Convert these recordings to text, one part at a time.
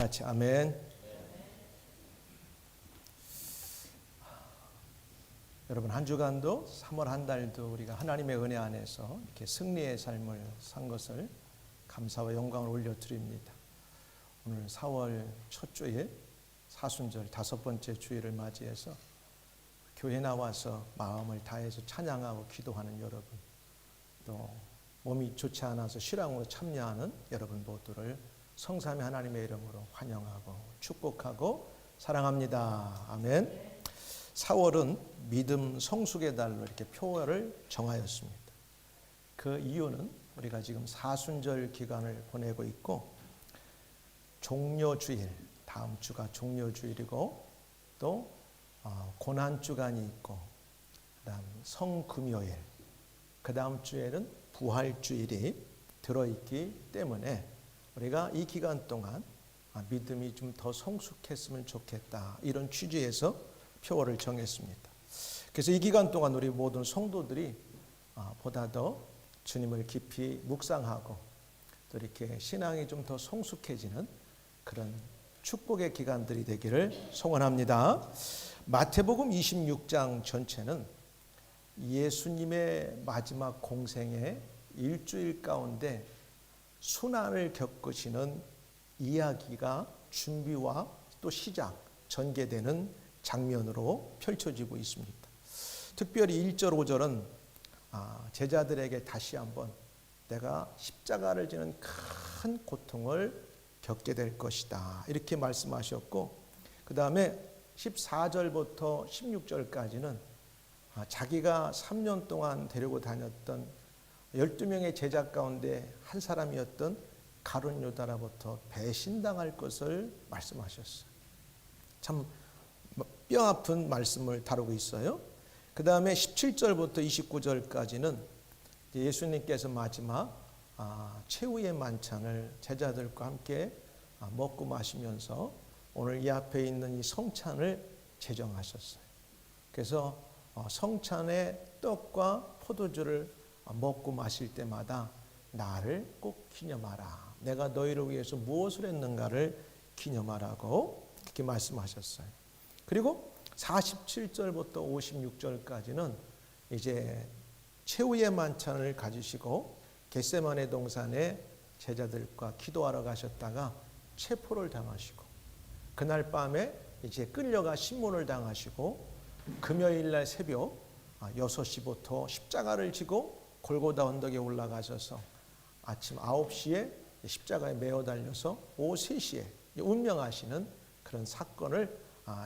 같이 아멘. 여러분, 한 주간도 3월 한 달도 우리가 하나님의 은혜 안에서 이렇게 승리의 삶을 산 것을 감사와 영광을 올려드립니다. 오늘 4월 첫 주일 사순절 5번째 주일을 맞이해서 교회 나와서 마음을 다해서 찬양하고 기도하는 여러분, 또 몸이 좋지 않아서 실황으로 참여하는 여러분 모두를 성삼위 하나님의 이름으로 환영하고 축복하고 사랑합니다. 아멘. 4월은 믿음 성숙의 달로 이렇게 표어를 정하였습니다. 그 이유는 우리가 지금 사순절 기간을 보내고 있고 종료주일, 다음 주가 종료주일이고 또 고난주간이 있고 그다음 성금요일, 그 다음 주에는 부활주일이 들어있기 때문에 우리가 이 기간 동안 믿음이 좀 더 성숙했으면 좋겠다, 이런 취지에서 표어를 정했습니다. 그래서 이 기간 동안 우리 모든 성도들이 보다 더 주님을 깊이 묵상하고 또 이렇게 신앙이 좀 더 성숙해지는 그런 축복의 기간들이 되기를 소원합니다. 마태복음 26장 전체는 예수님의 마지막 공생의 일주일 가운데 순환을 겪으시는 이야기가 준비와 또 시작, 전개되는 장면으로 펼쳐지고 있습니다. 특별히 1절 5절은 제자들에게 다시 한번 내가 십자가를 지는 큰 고통을 겪게 될 것이다, 이렇게 말씀하셨고, 그 다음에 14절부터 16절까지는 자기가 3년 동안 데리고 다녔던 12명의 제자 가운데 한 사람이었던 가룟 유다로부터 배신당할 것을 말씀하셨어요. 참 뼈아픈 말씀을 다루고 있어요. 그 다음에 17절부터 29절까지는 예수님께서 마지막 최후의 만찬을 제자들과 함께 먹고 마시면서 오늘 이 앞에 있는 이 성찬을 제정하셨어요. 그래서 성찬의 떡과 포도주를 먹고 마실 때마다 나를 꼭 기념하라, 내가 너희를 위해서 무엇을 했는가를 기념하라고 그렇게 말씀하셨어요. 그리고 47절부터 56절까지는 이제 최후의 만찬을 가지시고 겟세마네 동산에 제자들과 기도하러 가셨다가 체포를 당하시고, 그날 밤에 이제 끌려가 신문을 당하시고, 금요일 날 새벽 6시부터 십자가를 지고 골고다 언덕에 올라가셔서 아침 9시에 십자가에 매어 달려서 오후 3시에 운명하시는 그런 사건을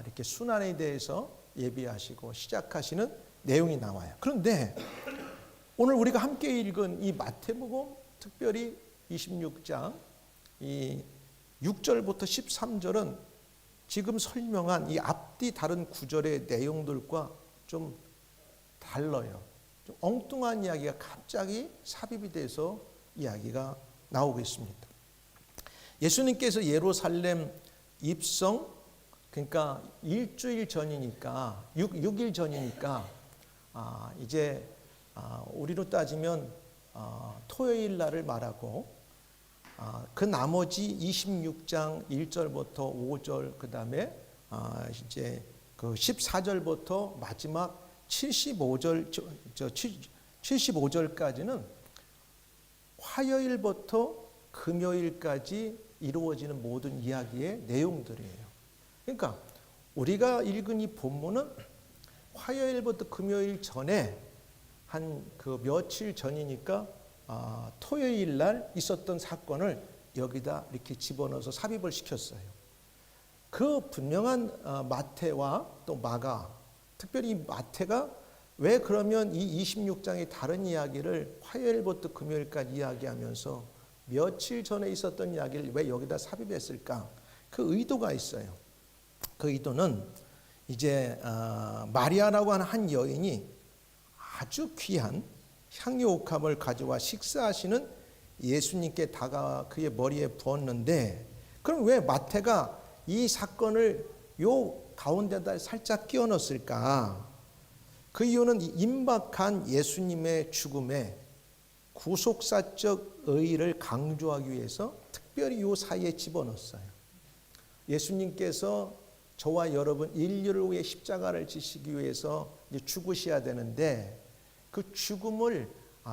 이렇게 순환에 대해서 예비하시고 시작하시는 내용이 나와요. 그런데 오늘 우리가 함께 읽은 이 마태복음, 특별히 26장 이 6절부터 13절은 지금 설명한 이 앞뒤 다른 구절의 내용들과 좀 달라요. 좀 엉뚱한 이야기가 갑자기 삽입이 돼서 이야기가 나오고 있습니다. 예수님께서 예루살렘 입성, 그러니까 일주일 전이니까 6일 전이니까 이제 우리로 따지면 토요일 날을 말하고 그 나머지 26장 1절부터 5절, 그 다음에 이제 그 14절부터 마지막 75절까지는 화요일부터 금요일까지 이루어지는 모든 이야기의 내용들이에요. 그러니까 우리가 읽은 이 본문은 화요일부터 금요일 전에 한 그 며칠 전이니까 토요일 날 있었던 사건을 여기다 이렇게 집어넣어서 삽입을 시켰어요. 그 분명한 마태와 또 마가, 특별히 마태가 왜 그러면 이 26장의 다른 이야기를 화요일부터 금요일까지 이야기하면서 며칠 전에 있었던 이야기를 왜 여기다 삽입했을까? 그 의도가 있어요. 그 의도는 이제 마리아라고 하는 한 여인이 아주 귀한 향유 옥합을 가져와 식사하시는 예수님께 다가와 그의 머리에 부었는데, 그럼 왜 마태가 이 사건을 요 가운데다 살짝 끼워 넣었을까? 그 이유는 임박한 예수님의 죽음에 구속사적 의의를 강조하기 위해서 특별히 이 사이에 집어넣었어요. 예수님께서 저와 여러분 인류를 위해 십자가를 지시기 위해서 이제 죽으셔야 되는데 그 죽음을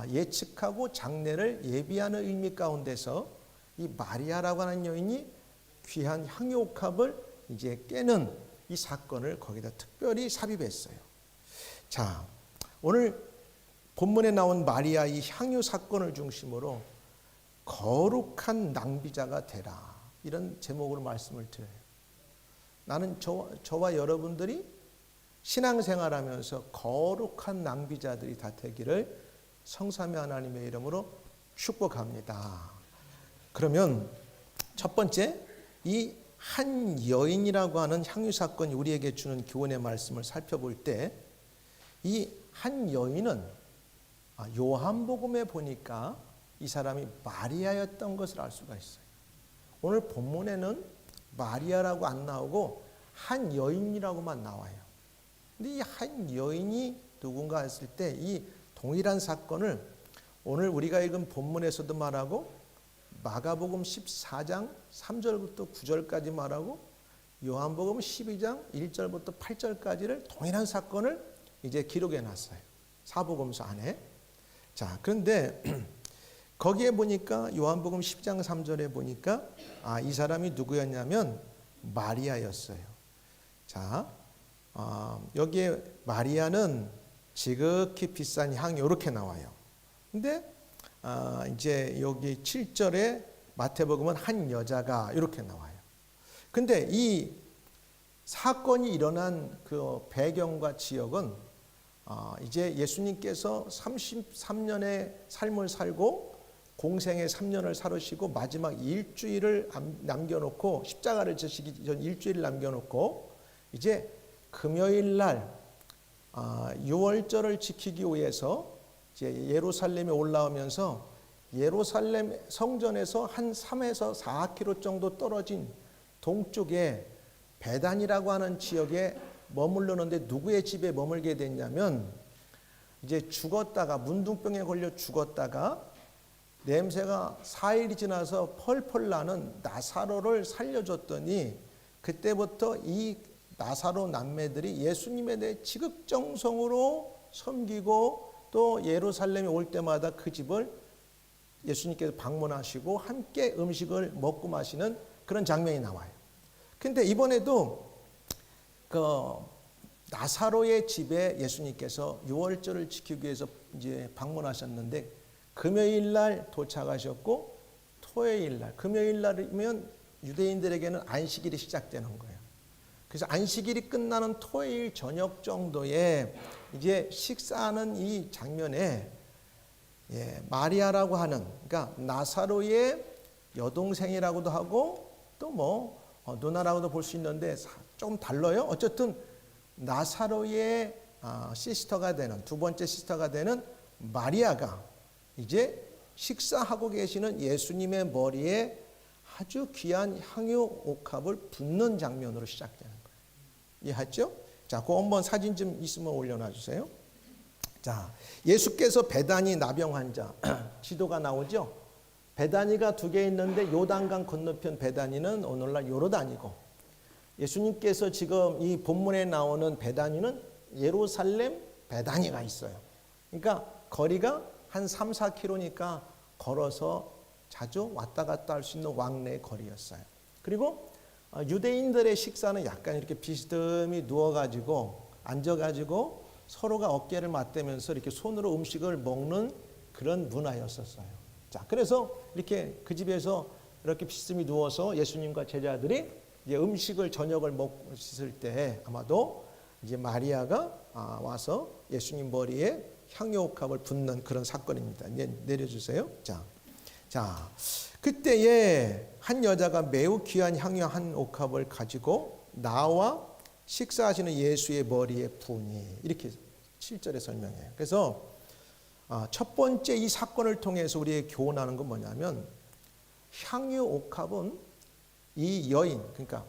예측하고 장례를 예비하는 의미 가운데서 이 마리아라고 하는 여인이 귀한 향유옥합을 이제 깨는 이 사건을 거기다 특별히 삽입했어요. 자, 오늘 본문에 나온 마리아 이 향유 사건을 중심으로 거룩한 낭비자가 되라, 이런 제목으로 말씀을 드려요. 나는 저와 여러분들이 신앙생활하면서 거룩한 낭비자들이 다 되기를 성삼위 하나님의 이름으로 축복합니다. 그러면 첫 번째, 이 한 여인이라고 하는 향유 사건이 우리에게 주는 교훈의 말씀을 살펴볼 때, 이 한 여인은 요한복음에 보니까 이 사람이 마리아였던 것을 알 수가 있어요. 오늘 본문에는 마리아라고 안 나오고 한 여인이라고만 나와요. 근데 이 한 여인이 누군가 했을 때 이 동일한 사건을 오늘 우리가 읽은 본문에서도 말하고 마가복음 14장 3절부터 9절까지 말하고 요한복음 12장 1절부터 8절까지를 동일한 사건을 이제 기록해 놨어요. 사복음서 안에. 자, 그런데 거기에 보니까 요한복음 10장 3절에 보니까 이 사람이 누구였냐면 마리아였어요. 자, 여기에 마리아는 지극히 비싼 향이 이렇게 나와요. 근데 이제 여기 7절에 마태복음은 한 여자가 이렇게 나와요. 근데 이 사건이 일어난 그 배경과 지역은 이제 예수님께서 33년의 삶을 살고 공생의 3년을 살으시고 마지막 일주일을 남겨놓고 십자가를 지시기 전 일주일을 남겨놓고 이제 금요일 날 유월절을 지키기 위해서 이제 예루살렘에 올라오면서 예루살렘 성전에서 한 3에서 4km 정도 떨어진 동쪽에 베단이라고 하는 지역에 머무르는데 누구의 집에 머물게 됐냐면 이제 죽었다가 문둥병에 걸려 죽었다가 냄새가 4일이 지나서 펄펄 나는 나사로를 살려줬더니 그때부터 이 나사로 남매들이 예수님에 대해 지극정성으로 섬기고 또 예루살렘에 올 때마다 그 집을 예수님께서 방문하시고 함께 음식을 먹고 마시는 그런 장면이 나와요. 근데 이번에도 그 나사로의 집에 예수님께서 유월절을 지키기 위해서 이제 방문하셨는데 금요일 날 도착하셨고 토요일 날, 금요일 날이면 유대인들에게는 안식일이 시작되는 거예요. 그래서 안식일이 끝나는 토요일 저녁 정도에 이제 식사하는 이 장면에 마리아라고 하는, 그러니까 나사로의 여동생이라고도 하고 또 뭐 누나라고도 볼 수 있는데 좀 달라요. 어쨌든 나사로의 시스터가 되는, 두 번째 시스터가 되는 마리아가 이제 식사하고 계시는 예수님의 머리에 아주 귀한 향유 옥합을 붓는 장면으로 시작되는 거예요. 이해하죠? 자, 그거 한번 사진 좀 있으면 올려놔 주세요. 자, 예수께서 베다니 나병 환자 지도가 나오죠? 베다니가 두 개 있는데 요단강 건너편 베다니는 오늘날 요르단이고, 예수님께서 지금 이 본문에 나오는 베다니는 예루살렘 베다니가 있어요. 그러니까 거리가 한 3, 4km니까 걸어서 자주 왔다 갔다 할 수 있는 왕래의 거리였어요. 그리고 유대인들의 식사는 약간 이렇게 비스듬히 누워가지고 앉아가지고 서로가 어깨를 맞대면서 이렇게 손으로 음식을 먹는 그런 문화였었어요. 자, 그래서 이렇게 그 집에서 이렇게 비스듬히 누워서 예수님과 제자들이 이제 음식을 저녁을 먹을 때 아마도 이제 마리아가 와서 예수님 머리에 향유옥합을 붓는 그런 사건입니다. 내려주세요. 자, 그때에 한 여자가 매우 귀한 향유 한 옥합을 가지고 나와 식사하시는 예수의 머리에 부으니, 이렇게 7절에 설명해요. 그래서 첫 번째 이 사건을 통해서 우리에게 교훈하는 건 뭐냐면, 향유 옥합은 이 여인, 그러니까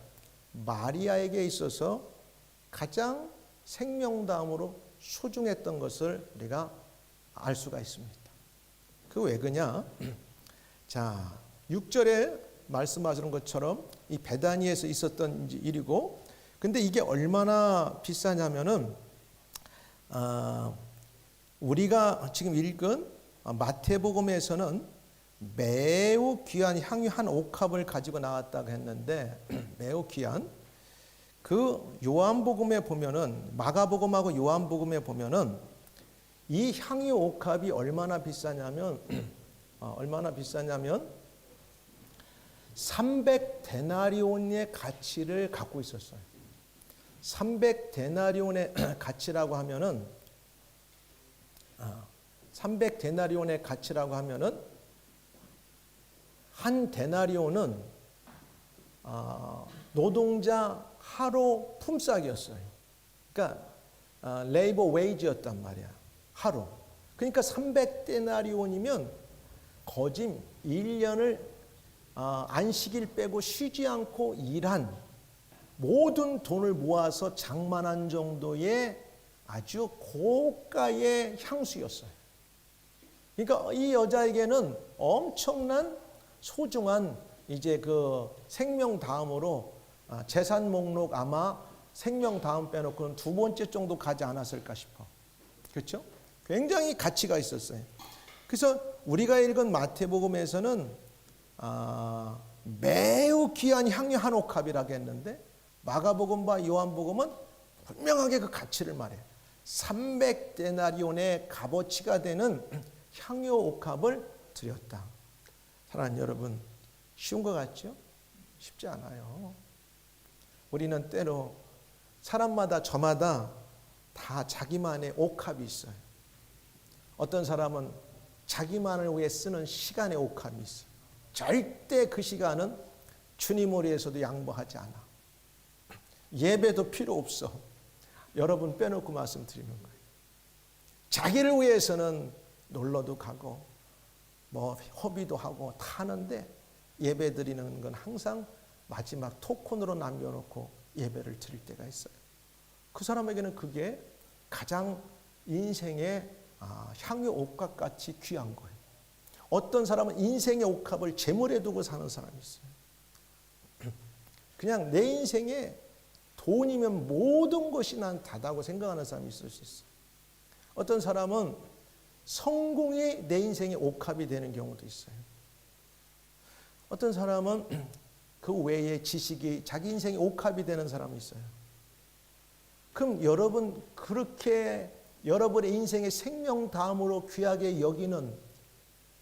마리아에게 있어서 가장 생명다움으로 소중했던 것을 우리가 알 수가 있습니다. 그 왜 그냐? 자, 6절에 말씀하시는 것처럼 이 베다니에서 있었던 일이고, 근데 이게 얼마나 비싸냐면은 우리가 지금 읽은 마태복음에서는 매우 귀한 향유 한 옥합을 가지고 나왔다고 했는데 매우 귀한 그 요한복음에 보면은 마가복음하고 요한복음에 보면은 이 향유 옥합이 얼마나 비싸냐면 300데나리온의 가치를 갖고 있었어요. 300데나리온의 가치라고 하면은 300데나리온의 가치라고 하면은 한 데나리온은 노동자 하루 품삯이었어요. 그러니까 레이버 웨이지였단 말이야. 하루. 그러니까 300데나리온이면 거짐 1년을 안식일 빼고 쉬지 않고 일한 모든 돈을 모아서 장만한 정도의 아주 고가의 향수였어요. 그러니까 이 여자에게는 엄청난 소중한 이제 그 생명 다음으로 재산 목록 아마 생명 다음 빼놓고는 두 번째 정도 가지 않았을까 싶어. 그렇죠? 굉장히 가치가 있었어요. 그래서 우리가 읽은 마태복음에서는 매우 귀한 향유 한 옥합이라고 했는데 마가복음과 요한복음은 분명하게 그 가치를 말해요. 300데나리온의 값어치가 되는 향유 옥합을 드렸다. 사랑하는 여러분, 쉬운 것 같죠? 쉽지 않아요. 우리는 때로 사람마다 저마다 다 자기만의 옥합이 있어요. 어떤 사람은 자기만을 위해 쓰는 시간의 옥합이 있어요. 절대 그 시간은 주님을 위해서도 양보하지 않아. 예배도 필요 없어. 여러분 빼놓고 말씀드리는 거예요. 자기를 위해서는 놀러도 가고 뭐 허비도 하고 다 하는데 예배 드리는 건 항상 마지막 토큰으로 남겨놓고 예배를 드릴 때가 있어요. 그 사람에게는 그게 가장 인생의 향유 옥합같이 귀한 거예요. 어떤 사람은 인생의 옥합을 재물에 두고 사는 사람이 있어요. 그냥 내 인생에 돈이면 모든 것이 난 다다고 생각하는 사람이 있을 수 있어요. 어떤 사람은 성공이 내 인생의 옥합이 되는 경우도 있어요. 어떤 사람은 그 외에 지식이 자기 인생의 옥합이 되는 사람이 있어요. 그럼 여러분 그렇게 여러분의 인생의 생명 다음으로 귀하게 여기는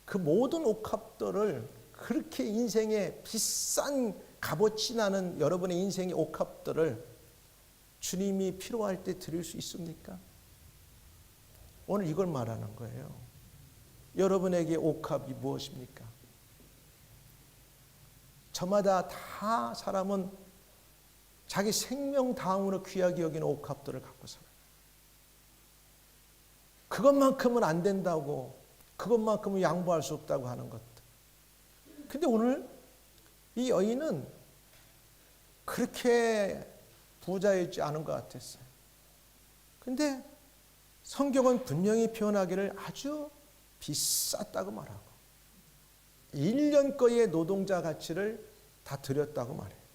그 모든 옥합들을 그렇게 인생의 비싼 값어치 나는 여러분의 인생의 옥합들을 주님이 필요할 때 드릴 수 있습니까? 오늘 이걸 말하는 거예요. 여러분에게 옥합이 무엇입니까? 저마다 다 사람은 자기 생명 다음으로 귀하게 여기는 옥합들을 갖고 살아요. 그것만큼은 안 된다고, 그것만큼은 양보할 수 없다고 하는 것들. 근데 오늘 이 여인은 그렇게 부자였지 않은 것 같았어요. 근데 성경은 분명히 표현하기를 아주 비쌌다고 말하고 1년 거의 노동자 가치를 다 드렸다고 말해요.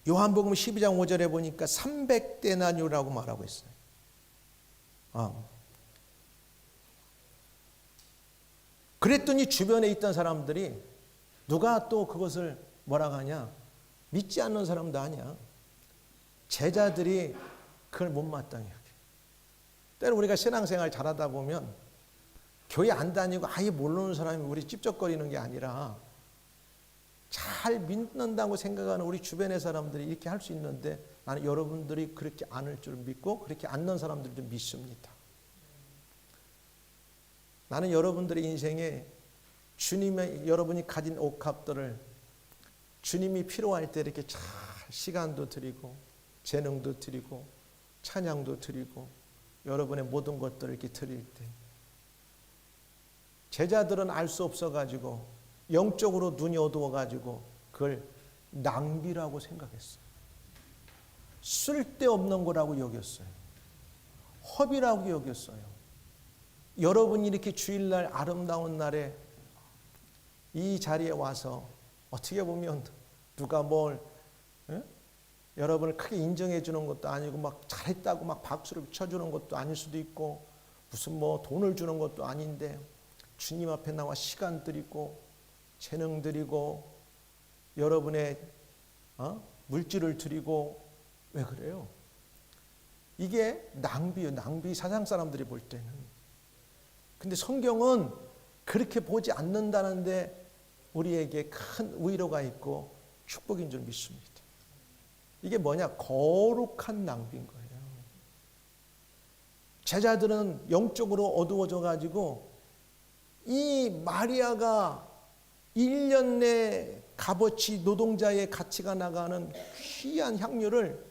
요한복음 12장 5절에 보니까 300데나리온이라고 말하고 있어요. 그랬더니 주변에 있던 사람들이 누가 또 그것을 뭐라고 하냐? 믿지 않는 사람도 아니야. 제자들이 그걸 못마땅해 여겨. 때로 우리가 신앙생활 잘하다 보면 교회 안 다니고 아예 모르는 사람이 우리 찝쩍거리는 게 아니라 잘 믿는다고 생각하는 우리 주변의 사람들이 이렇게 할 수 있는데 나는 여러분들이 그렇게 않을 줄 믿고 그렇게 않는 사람들도 믿습니다. 나는 여러분들의 인생에 주님의 여러분이 가진 옥합들을 주님이 필요할 때 이렇게 잘 시간도 드리고 재능도 드리고 찬양도 드리고 여러분의 모든 것들을 이렇게 드릴 때 제자들은 알 수 없어가지고 영적으로 눈이 어두워가지고 그걸 낭비라고 생각했어요. 쓸데없는 거라고 여겼어요. 허비라고 여겼어요. 여러분이 이렇게 주일날 아름다운 날에 이 자리에 와서 어떻게 보면 누가 뭘 여러분을 크게 인정해 주는 것도 아니고 막 잘했다고 막 박수를 쳐주는 것도 아닐 수도 있고 무슨 뭐 돈을 주는 것도 아닌데 주님 앞에 나와 시간 드리고 재능 드리고 여러분의 물질을 드리고 왜 그래요? 이게 낭비예요. 낭비 세상 사람들이 볼 때는. 근데 성경은 그렇게 보지 않는다는데 우리에게 큰 위로가 있고 축복인 줄 믿습니다. 이게 뭐냐? 거룩한 낭비인 거예요. 제자들은 영적으로 어두워져 가지고 이 마리아가 1년 내 값어치 노동자의 가치가 나가는 귀한 향료를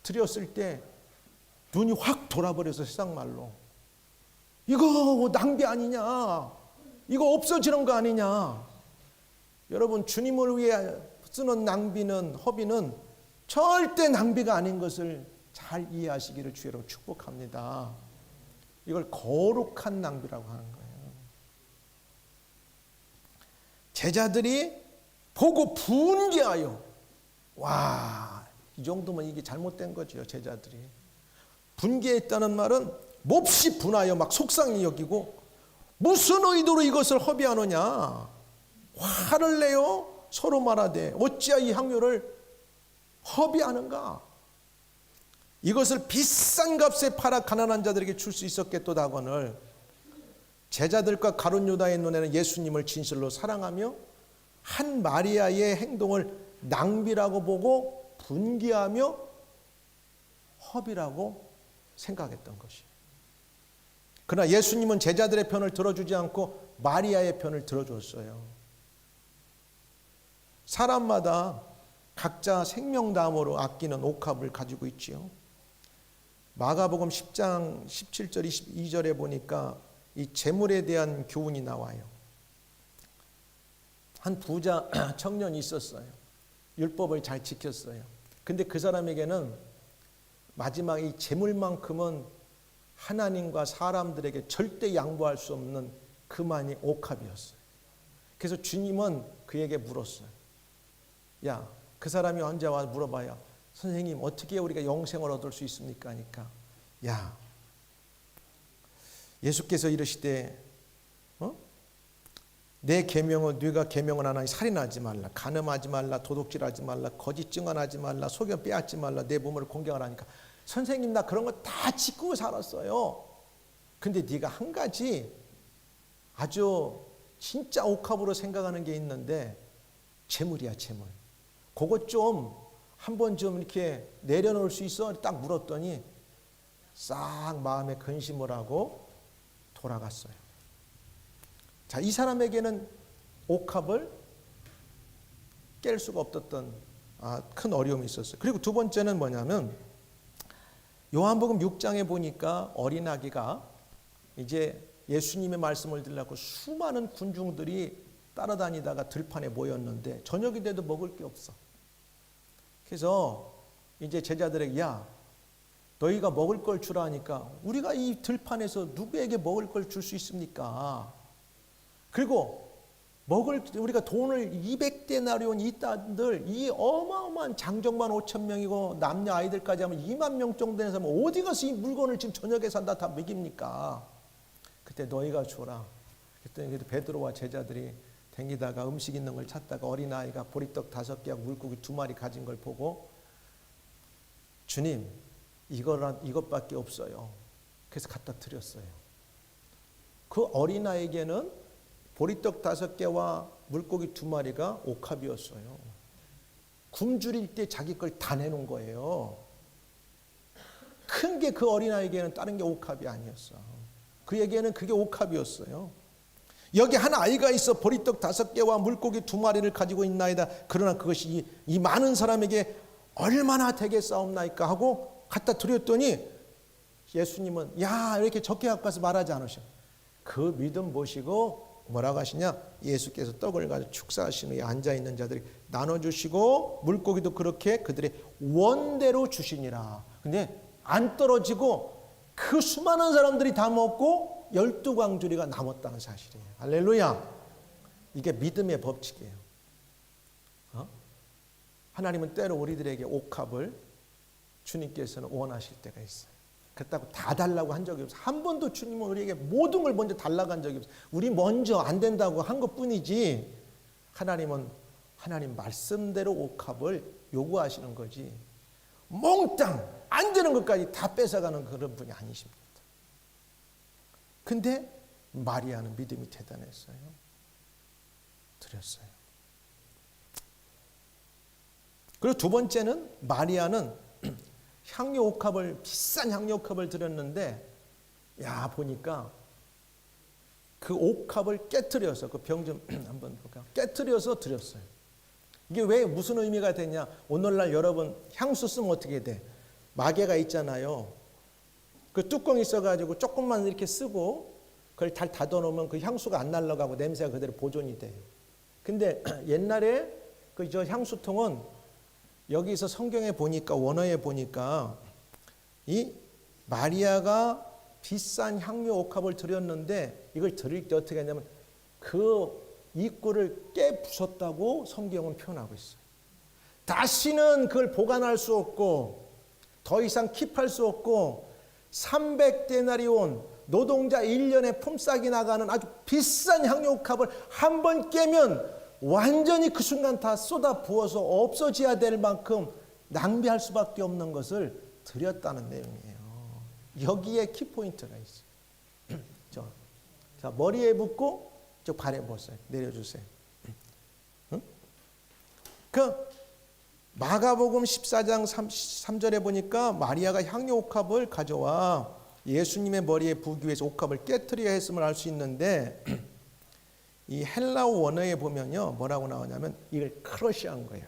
드렸을 때 눈이 확 돌아버려서 세상 말로 이거 낭비 아니냐? 이거 없어지는 거 아니냐? 여러분 주님을 위해 쓰는 낭비는 허비는 절대 낭비가 아닌 것을 잘 이해하시기를 주의로 축복합니다. 이걸 거룩한 낭비라고 하는 거예요. 제자들이 보고 분개하여 와, 이 정도면 이게 잘못된 거죠. 제자들이 분개했다는 말은 몹시 분하여 막 속상히 여기고 무슨 의도로 이것을 허비하느냐 화를 내요. 서로 말하되 어찌하여 이 향료를 허비하는가? 이것을 비싼 값에 팔아 가난한 자들에게 줄 수 있었겠도다 하거늘 제자들과 가룟 유다의 눈에는 예수님을 진실로 사랑하며 한 마리아의 행동을 낭비라고 보고 분개하며 허비라고 생각했던 것이에요. 그러나 예수님은 제자들의 편을 들어주지 않고 마리아의 편을 들어줬어요. 사람마다 각자 생명담으로 아끼는 옥합을 가지고 있지요. 마가복음 10장 17절 22절에 보니까 이 재물에 대한 교훈이 나와요. 한 부자 청년이 있었어요. 율법을 잘 지켰어요. 근데 그 사람에게는 마지막 이 재물만큼은 하나님과 사람들에게 절대 양보할 수 없는 그만이 옥합이었어요. 그래서 주님은 그에게 물었어요. 야, 그 사람이 언제 와서 물어봐요. 선생님, 어떻게 우리가 영생을 얻을 수 있습니까? 하니까 야, 예수께서 이르시되 내 계명은 네가 계명은 하나니 살인하지 말라, 간음하지 말라, 도둑질하지 말라, 거짓 증언하지 말라, 소견 빼앗지 말라, 내 몸을 공경하라니까. 선생님, 나 그런 거 다 지키고 살았어요. 근데 네가 한 가지 아주 진짜 옥합으로 생각하는 게 있는데 재물이야, 재물. 그것 좀 한번 좀 이렇게 내려놓을 수 있어? 딱 물었더니 싹 마음에 근심을 하고 돌아갔어요. 자, 이 사람에게는 옥합을 깰 수가 없었던 큰 어려움이 있었어요. 그리고 두 번째는 뭐냐면 요한복음 6장에 보니까 어린아기가 이제 예수님의 말씀을 들으려고 수많은 군중들이 따라다니다가 들판에 모였는데 저녁이 돼도 먹을 게 없어. 그래서 이제 제자들에게 야, 너희가 먹을 걸 주라 하니까 우리가 이 들판에서 누구에게 먹을 걸 줄 수 있습니까? 그리고 우리가 돈을 200데나리온 이 딸들 이 어마어마한 장정만 5천 명이고 남녀 아이들까지 하면 2만 명 정도 되는 사람은 어디 가서 이 물건을 지금 저녁에 산다 다 먹입니까? 그때 너희가 줘라. 그랬더니 베드로와 제자들이 댕기다가 음식 있는 걸 찾다가 어린아이가 보리떡 5개하고 물고기 2마리 가진 걸 보고 주님, 이것밖에 없어요. 그래서 갖다 드렸어요. 그 어린아이에게는 보리떡 5개와 물고기 2마리가 옥합이었어요. 굶주릴 때 자기 걸 다 내놓은 거예요. 큰 게 그 어린아이에게는 다른 게 옥합이 아니었어. 그에게는 그게 옥합이었어요. 여기 한 아이가 있어 보리떡 5개와 물고기 2마리를 가지고 있나이다. 그러나 그것이 이 많은 사람에게 얼마나 되겠사옵나이까 하고 갖다 드렸더니 예수님은 야, 이렇게 적게 갖고 가서 말하지 않으셔. 그 믿음 보시고 뭐라고 하시냐? 예수께서 떡을 가지고 축사하신 후에 앉아있는 자들이 나눠주시고 물고기도 그렇게 그들의 원대로 주시니라. 근데 안 떨어지고 그 수많은 사람들이 다 먹고 12광주리가 남았다는 사실이에요. 할렐루야. 이게 믿음의 법칙이에요. 하나님은 때로 우리들에게 옥합을 주님께서는 원하실 때가 있어요. 그렇다고 다 달라고 한 적이 없어요. 한 번도 주님은 우리에게 모든 걸 먼저 달라고 한 적이 없어요. 우리 먼저 안 된다고 한 것뿐이지, 하나님은 하나님 말씀대로 옥합을 요구하시는 거지, 몽땅 안 되는 것까지 다 뺏어가는 그런 분이 아니십니다. 근데 마리아는 믿음이 대단했어요. 드렸어요. 그리고 두 번째는, 마리아는 향유 옥합을, 비싼 향유 옥합을 드렸는데, 보니까 그 옥합을 깨트려서, 그 병 좀 한번 볼까요? 깨트려서 드렸어요. 이게 왜 무슨 의미가 되냐? 오늘날 여러분 향수 쓰면 어떻게 돼? 마개가 있잖아요. 그 뚜껑이 있어가지고 조금만 이렇게 쓰고 그걸 잘 닫아놓으면 그 향수가 안 날아가고 냄새가 그대로 보존이 돼요. 근데 옛날에 그 저 향수통은 여기서 성경에 보니까, 원어에 보니까 이 마리아가 비싼 향유 옥합을 드렸는데, 이걸 드릴 때 어떻게 하냐면 그 입구를 깨 부쉈다고 성경은 표현하고 있어요. 다시는 그걸 보관할 수 없고 더 이상 킵할 수 없고 300데나리온, 노동자 1년에 품삯이 나가는 아주 비싼 향유 옥합을 한 번 깨면 완전히 그 순간 다 쏟아 부어서 없어져야 될 만큼 낭비할 수밖에 없는 것을 드렸다는 내용이에요. 여기에 키포인트가 있어요. 자, 머리에 붓고 저 발에 보세요. 내려주세요. 응? 그 마가복음 14장 3절에 보니까 마리아가 향유 옥합을 가져와 예수님의 머리에 부기 위해서 옥합을 깨트려야 했음을 알 수 있는데, 이 헬라어 원어에 보면요, 뭐라고 나오냐면 이걸 크러쉬한 거예요.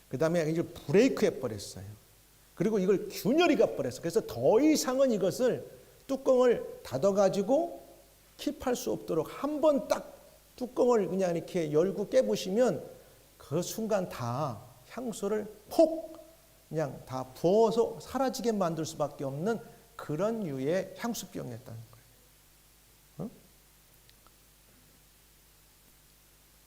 그 다음에 이걸 브레이크 해버렸어요. 그리고 이걸 균열이 가버렸어요. 그래서 더 이상은 이것을 뚜껑을 닫아가지고 킵할 수 없도록 한 번 딱 뚜껑을 그냥 이렇게 열고 깨부시면 그 순간 다 향수를 폭 그냥 다 부어서 사라지게 만들 수밖에 없는 그런 류의 향수병이었다는 거예요.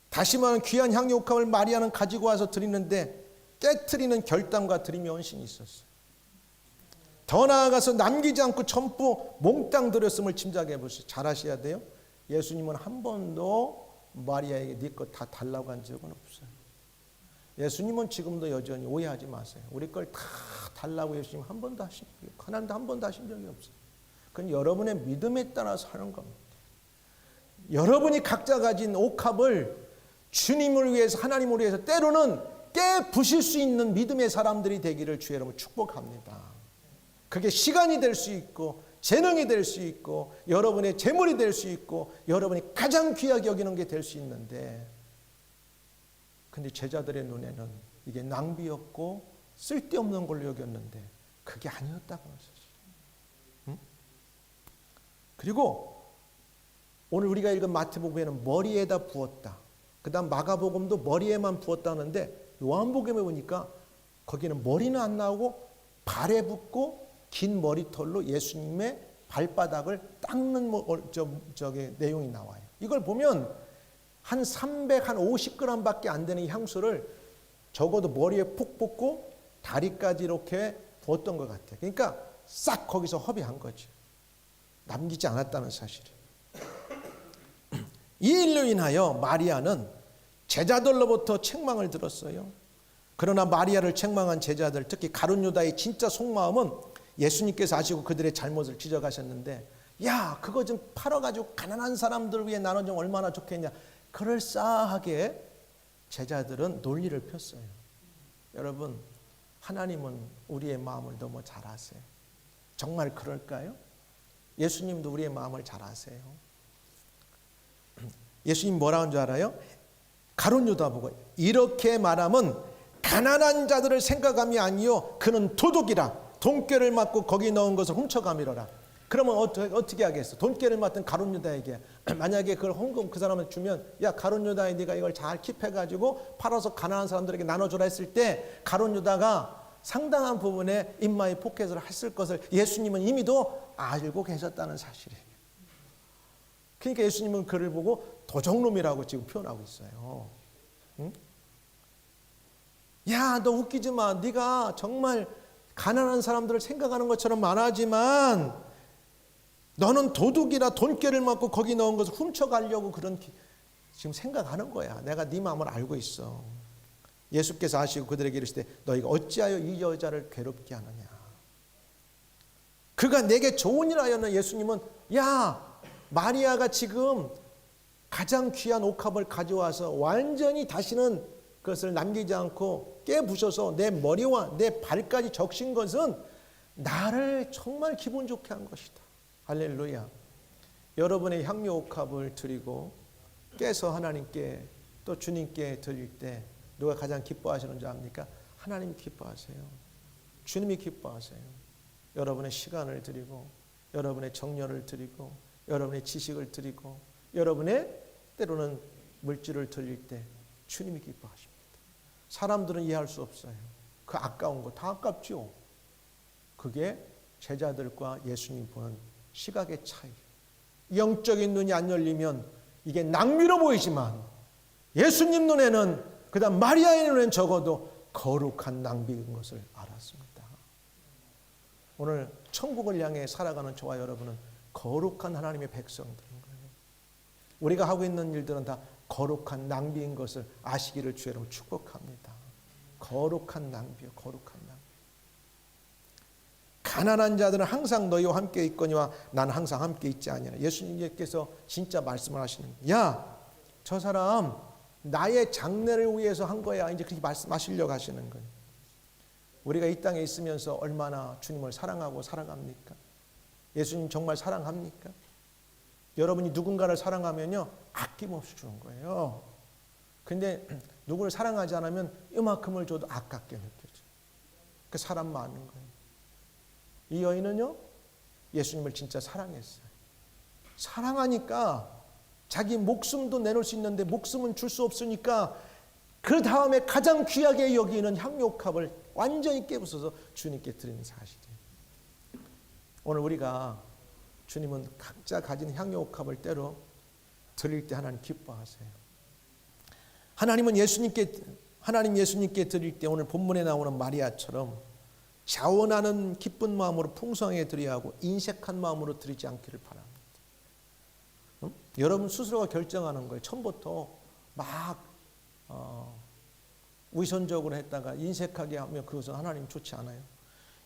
다시 말하면 귀한 향유 옥합을 마리아는 가지고 와서 드리는데 깨트리는 결단과 드림이 헌신이 있었어요. 더 나아가서 남기지 않고 전부 몽땅 드렸음을 짐작해 보세요. 잘 하셔야 돼요. 예수님은 한 번도 마리아에게 네 것 다 달라고 한 적은 없어요. 예수님은 지금도 여전히 오해하지 마세요. 우리 걸 다 달라고 예수님 한 번도 하신 적이 없어요. 하나님도 한 번도 하신 적이 없어요. 그건 여러분의 믿음에 따라서 하는 겁니다. 여러분이 각자 가진 옥합을 주님을 위해서, 하나님을 위해서 때로는 깨부실 수 있는 믿음의 사람들이 되기를 주의 이름으로 축복합니다. 그게 시간이 될 수 있고 재능이 될 수 있고 여러분의 재물이 될 수 있고 여러분이 가장 귀하게 여기는 게 될 수 있는데, 근데 제자들의 눈에는 이게 낭비였고 쓸데없는 걸로 여겼는데 그게 아니었다고 하셨어요. 그리고 오늘 우리가 읽은 마태복음에는 머리에다 부었다. 그 다음 마가복음도 머리에만 부었다는데 요한복음에 보니까 거기는 머리는 안 나오고 발에 붓고 긴 머리털로 예수님의 발바닥을 닦는 내용이 나와요. 이걸 보면 한 50g밖에 안 되는 향수를 적어도 머리에 푹 붓고 다리까지 이렇게 부었던 것 같아요. 그러니까 싹 거기서 허비한 거죠. 남기지 않았다는 사실이에요. 이 일로 인하여 마리아는 제자들로부터 책망을 들었어요. 그러나 마리아를 책망한 제자들, 특히 가룟 유다의 진짜 속마음은 예수님께서 아시고 그들의 잘못을 지적하셨는데, 야, 그거 좀 팔아가지고 가난한 사람들 위해 나눠주면 얼마나 좋겠냐. 그럴싸하게 제자들은 논리를 폈어요. 여러분, 하나님은 우리의 마음을 너무 잘 아세요. 정말 그럴까요? 예수님도 우리의 마음을 잘 아세요. 예수님 뭐라고 한 줄 알아요? 가룟 유다 보고 이렇게 말하면 가난한 자들을 생각함이 아니요 그는 도둑이라. 돈꾀를 맞고 거기 넣은 것을 훔쳐가미러라. 그러면 어떻게 하겠어? 돈꾀를 맞던 가룟 유다에게 만약에 그걸 헌금 그 사람한테 주면, 야, 가룟 유다에 네가 이걸 잘 킵해가지고 팔아서 가난한 사람들에게 나눠주라 했을 때 가룟 유다가 상당한 부분에 인마의 포켓을 했을 것을 예수님은 이미도 알고 계셨다는 사실이에요. 그러니까 예수님은 그를 보고 도적놈이라고 지금 표현하고 있어요. 응? 야, 너 웃기지 마. 네가 정말 가난한 사람들을 생각하는 것처럼 말하지만 너는 도둑이라 돈깨를 맞고 거기 넣은 것을 훔쳐가려고 그런 지금 생각하는 거야. 내가 네 마음을 알고 있어. 예수께서 아시고 그들에게 이르시되 너희가 어찌하여 이 여자를 괴롭게 하느냐. 그가 내게 좋은 일 하였나. 예수님은 야, 마리아가 지금 가장 귀한 옥합을 가져와서 완전히 다시는 그것을 남기지 않고 깨부셔서 내 머리와 내 발까지 적신 것은 나를 정말 기분 좋게 한 것이다. 할렐루야. 여러분의 향유 옥합을 드리고 깨서 하나님께 또 주님께 드릴 때 누가 가장 기뻐하시는 줄 압니까? 하나님이 기뻐하세요. 주님이 기뻐하세요. 여러분의 시간을 드리고 여러분의 정열을 드리고 여러분의 지식을 드리고 여러분의 때로는 물질을 드릴 때 주님이 기뻐하십니다. 사람들은 이해할 수 없어요. 그 아까운 거 다 아깝죠. 그게 제자들과 예수님 보는 시각의 차이. 영적인 눈이 안 열리면 이게 낭비로 보이지만 예수님 눈에는 그다음 마리아의 눈에는 적어도 거룩한 낭비인 것을 알았습니다. 오늘 천국을 향해 살아가는 저와 여러분은 거룩한 하나님의 백성들인 거예요. 우리가 하고 있는 일들은 다 거룩한 낭비인 것을 아시기를 주의로 축복합니다. 거룩한 낭비요, 거룩한 낭비. 가난한 자들은 항상 너희와 함께 있거니와 나는 항상 함께 있지 아니하나. 예수님께서 진짜 말씀을 하시는 거예요. 야, 저 사람 나의 장래를 위해서 한 거야. 이제 그렇게 말씀하시려고 하시는 거예요. 우리가 이 땅에 있으면서 얼마나 주님을 사랑하고 살아갑니까? 예수님 정말 사랑합니까? 여러분이 누군가를 사랑하면요 아낌없이 주는 거예요. 근데 누구를 사랑하지 않으면 이만큼을 줘도 아깝게 느껴져요. 그 사람 마음인 거예요. 이 여인은요 예수님을 진짜 사랑했어요. 사랑하니까 자기 목숨도 내놓을 수 있는데 목숨은 줄 수 없으니까 그 다음에 가장 귀하게 여기는 향유옥합을 완전히 깨부숴서 주님께 드리는 사실이에요. 오늘 우리가 주님은 각자 가진 향유옥합을 때로 드릴 때 하나님 기뻐하세요. 하나님 예수님께 드릴 때 오늘 본문에 나오는 마리아처럼 자원하는 기쁜 마음으로 풍성하게 드려야 하고 인색한 마음으로 드리지 않기를 바랍니다. 여러분 스스로가 결정하는 거예요. 처음부터 막 위선적으로 했다가 인색하게 하면 그것은 하나님 좋지 않아요.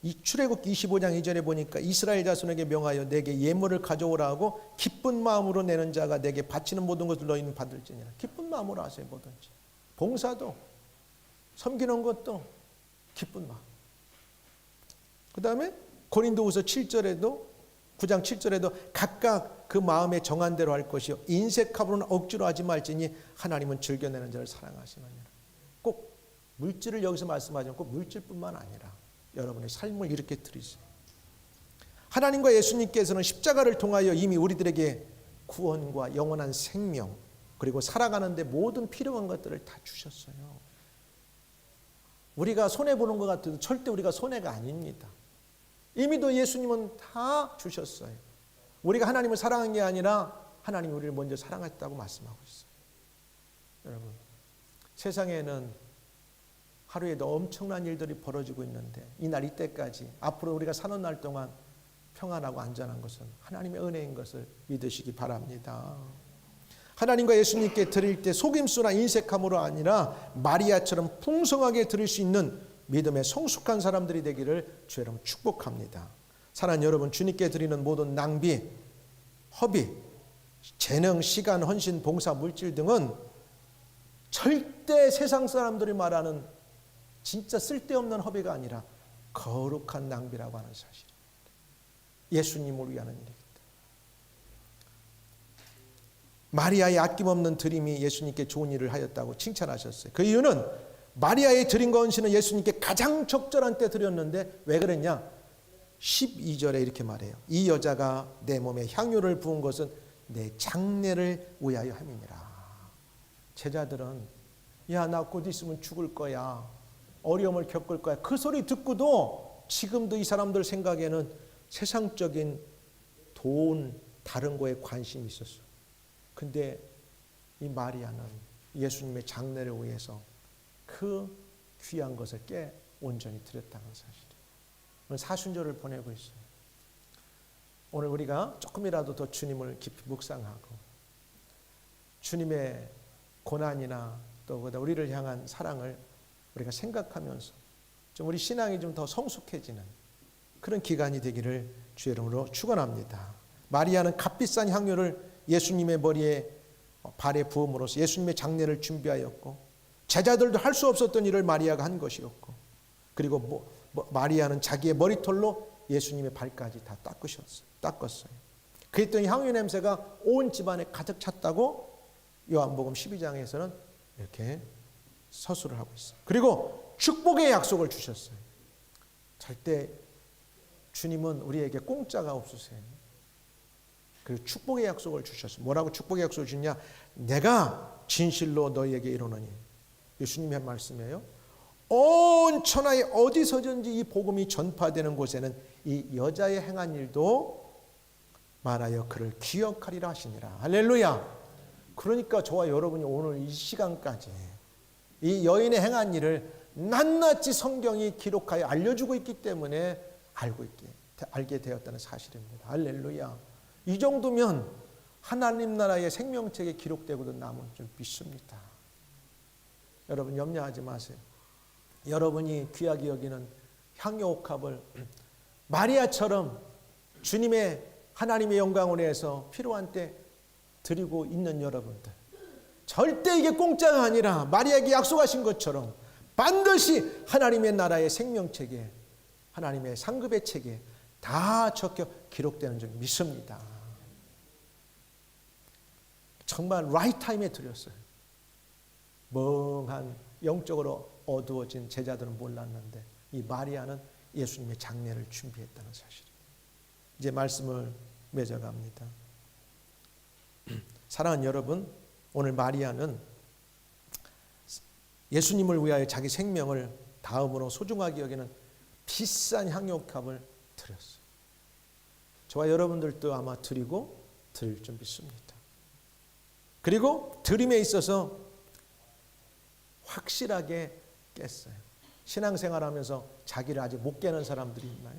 이 출애굽기 25장 2절에 보니까 이스라엘 자손에게 명하여 내게 예물을 가져오라 하고 기쁜 마음으로 내는 자가 내게 바치는 모든 것을 너희는 받을지니라. 기쁜 마음으로 하세요. 뭐든지. 봉사도 섬기는 것도 기쁜 마음. 그 다음에 고린도후서 7절에도 9장 7절에도 각각 그 마음에 정한 대로 할 것이요 인색함으로는 억지로 하지 말지니 하나님은 즐겨내는 자를 사랑하시느니라. 꼭 물질을 여기서 말씀하지만 꼭 물질뿐만 아니라 여러분의 삶을 이렇게 드리세요. 하나님과 예수님께서는 십자가를 통하여 이미 우리들에게 구원과 영원한 생명 그리고 살아가는 데 모든 필요한 것들을 다 주셨어요. 우리가 손해보는 것 같아도 절대 우리가 손해가 아닙니다. 이미도 예수님은 다 주셨어요. 우리가 하나님을 사랑한 게 아니라 하나님이 우리를 먼저 사랑했다고 말씀하고 있어요. 여러분, 세상에는 하루에도 엄청난 일들이 벌어지고 있는데 이날 이때까지 앞으로 우리가 사는 날 동안 평안하고 안전한 것은 하나님의 은혜인 것을 믿으시기 바랍니다. 하나님과 예수님께 드릴 때 속임수나 인색함으로 아니라 마리아처럼 풍성하게 드릴 수 있는 믿음의 성숙한 사람들이 되기를 주의 이름으로 축복합니다. 사랑하는 여러분, 주님께 드리는 모든 낭비, 허비, 재능, 시간, 헌신, 봉사, 물질 등은 절대 세상 사람들이 말하는 진짜 쓸데없는 허비가 아니라 거룩한 낭비라고 하는 사실입니다. 예수님을 위하는 일이겠다. 마리아의 아낌없는 드림이 예수님께 좋은 일을 하였다고 칭찬하셨어요. 그 이유는 마리아의 드림과 헌신은 예수님께 가장 적절한 때 드렸는데 왜 그랬냐? 12절에 이렇게 말해요. 이 여자가 내 몸에 향유를 부은 것은 내 장래를 위하여 함이니라. 제자들은 야, 나 곧 있으면 죽을 거야. 어려움을 겪을 거야. 그 소리 듣고도 지금도 이 사람들 생각에는 세상적인 돈, 다른 거에 관심이 있었어요. 근데 이 마리아는 예수님의 장례를 위해서 그 귀한 것을 온전히 드렸다는 사실이에요. 오늘 사순절을 보내고 있어요. 오늘 우리가 조금이라도 더 주님을 깊이 묵상하고 주님의 고난이나 또 우리를 향한 사랑을 우리가 생각하면서 좀 우리 신앙이 좀 더 성숙해지는 그런 기간이 되기를 주의 이름으로 축원합니다. 마리아는 값비싼 향유를 예수님의 머리에 발에 부음으로써 예수님의 장례를 준비하였고, 제자들도 할 수 없었던 일을 마리아가 한 것이었고, 그리고 마리아는 자기의 머리털로 예수님의 발까지 다 닦았어요. 그랬더니 향유 냄새가 온 집안에 가득 찼다고 요한복음 12장에서는 이렇게 서술을 하고 있어요. 그리고 축복의 약속을 주셨어요. 절대 주님은 우리에게 공짜가 없으세요. 그리고 축복의 약속을 주셨어요. 뭐라고 축복의 약속을 주냐? 내가 진실로 너희에게 이르노니, 예수님이 한 말씀이에요. 온 천하에 어디서든지 이 복음이 전파되는 곳에는 이 여자의 행한 일도 말하여 그를 기억하리라 하시니라. 할렐루야. 그러니까 저와 여러분이 오늘 이 시간까지 이 여인의 행한 일을 낱낱이 성경이 기록하여 알려주고 있기 때문에 알게 되었다는 사실입니다. 할렐루야. 이 정도면 하나님 나라의 생명책에 기록되고도 남은 줄 믿습니다. 여러분 염려하지 마세요. 여러분이 귀하게 여기는 향유 옥합을 마리아처럼 주님의 하나님의 영광을 위해서 필요한 때 드리고 있는 여러분들, 절대 이게 공짜가 아니라 마리아에게 약속하신 것처럼 반드시 하나님의 나라의 생명책에, 하나님의 상급의 책에 다 적혀 기록되는 줄 믿습니다. 정말 라이트 타임에 드렸어요. 멍한 영적으로 어두워진 제자들은 몰랐는데 이 마리아는 예수님의 장례를 준비했다는 사실입니다. 이제 말씀을 맺어갑니다. 사랑하는 여러분, 오늘 마리아는 예수님을 위하여 자기 생명을 다음으로 소중하게 여기는 비싼 향유옥합을 드렸어요. 저와 여러분들도 아마 드리고 드릴 줄 믿습니다. 그리고 드림에 있어서 확실하게 깼어요. 신앙생활하면서 자기를 아직 못 깨는 사람들이 있나요?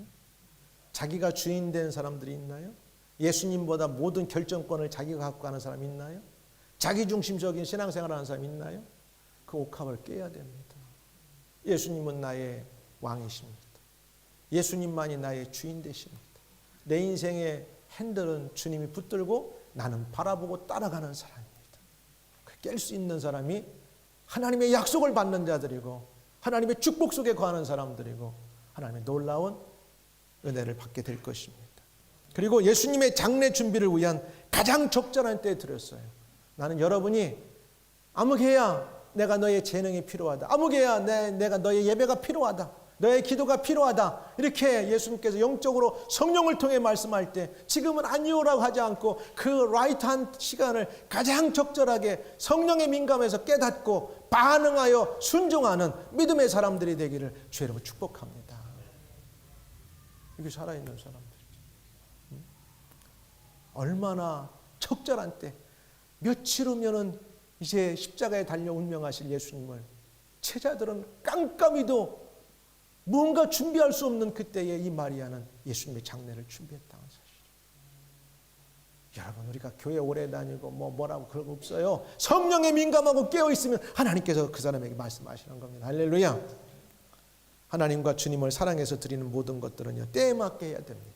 자기가 주인 된 사람들이 있나요? 예수님보다 모든 결정권을 자기가 갖고 가는 사람이 있나요? 자기중심적인 신앙생활하는 사람이 있나요? 그 옥합을 깨야 됩니다. 예수님은 나의 왕이십니다. 예수님만이 나의 주인 되십니다. 내 인생의 핸들은 주님이 붙들고 나는 바라보고 따라가는 사람입니다. 깰 수 있는 사람이 하나님의 약속을 받는 자들이고 하나님의 축복 속에 거하는 사람들이고 하나님의 놀라운 은혜를 받게 될 것입니다. 그리고 예수님의 장례 준비를 위한 가장 적절한 때에 드렸어요. 나는 여러분이 아무개야 내가 너의 재능이 필요하다, 아무개야 내가 너의 예배가 필요하다, 너의 기도가 필요하다, 이렇게 예수님께서 영적으로 성령을 통해 말씀할 때 지금은 아니오라고 하지 않고 그 라이트한 시간을 가장 적절하게 성령의 민감해서 깨닫고 반응하여 순종하는 믿음의 사람들이 되기를 주의 이름으로 축복합니다. 이게 살아있는 사람들이죠. 얼마나 적절한 때, 며칠 후면은 이제 십자가에 달려 운명하실 예수님을 제자들은 깜깜이도 뭔가 준비할 수 없는 그때에 이 마리아는 예수님의 장례를 준비했다는 사실. 여러분, 우리가 교회 오래 다니고 뭐라고 그런 거 없어요. 성령에 민감하고 깨어 있으면 하나님께서 그 사람에게 말씀하시는 겁니다. 할렐루야. 하나님과 주님을 사랑해서 드리는 모든 것들은요, 때에 맞게 해야 됩니다.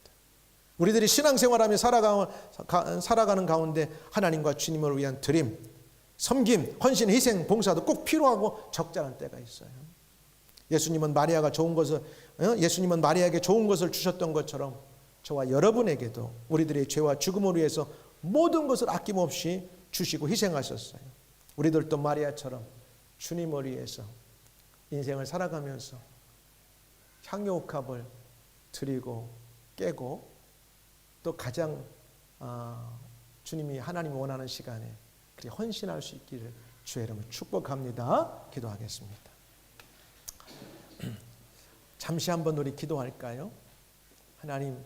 우리들이 신앙생활하며 살아가는 가운데 하나님과 주님을 위한 드림, 섬김, 헌신, 희생, 봉사도 꼭 필요하고 적절한 때가 있어요. 예수님은 마리아에게 좋은 것을 주셨던 것처럼 저와 여러분에게도 우리들의 죄와 죽음을 위해서 모든 것을 아낌없이 주시고 희생하셨어요. 우리들도 마리아처럼 주님을 위해서 인생을 살아가면서 향유옥합을 드리고 깨고 또 가장 주님이 하나님이 원하는 시간에 그렇게 헌신할 수 있기를 주의 이름으로 축복합니다. 기도하겠습니다. 잠시 한번 우리 기도할까요? 하나님,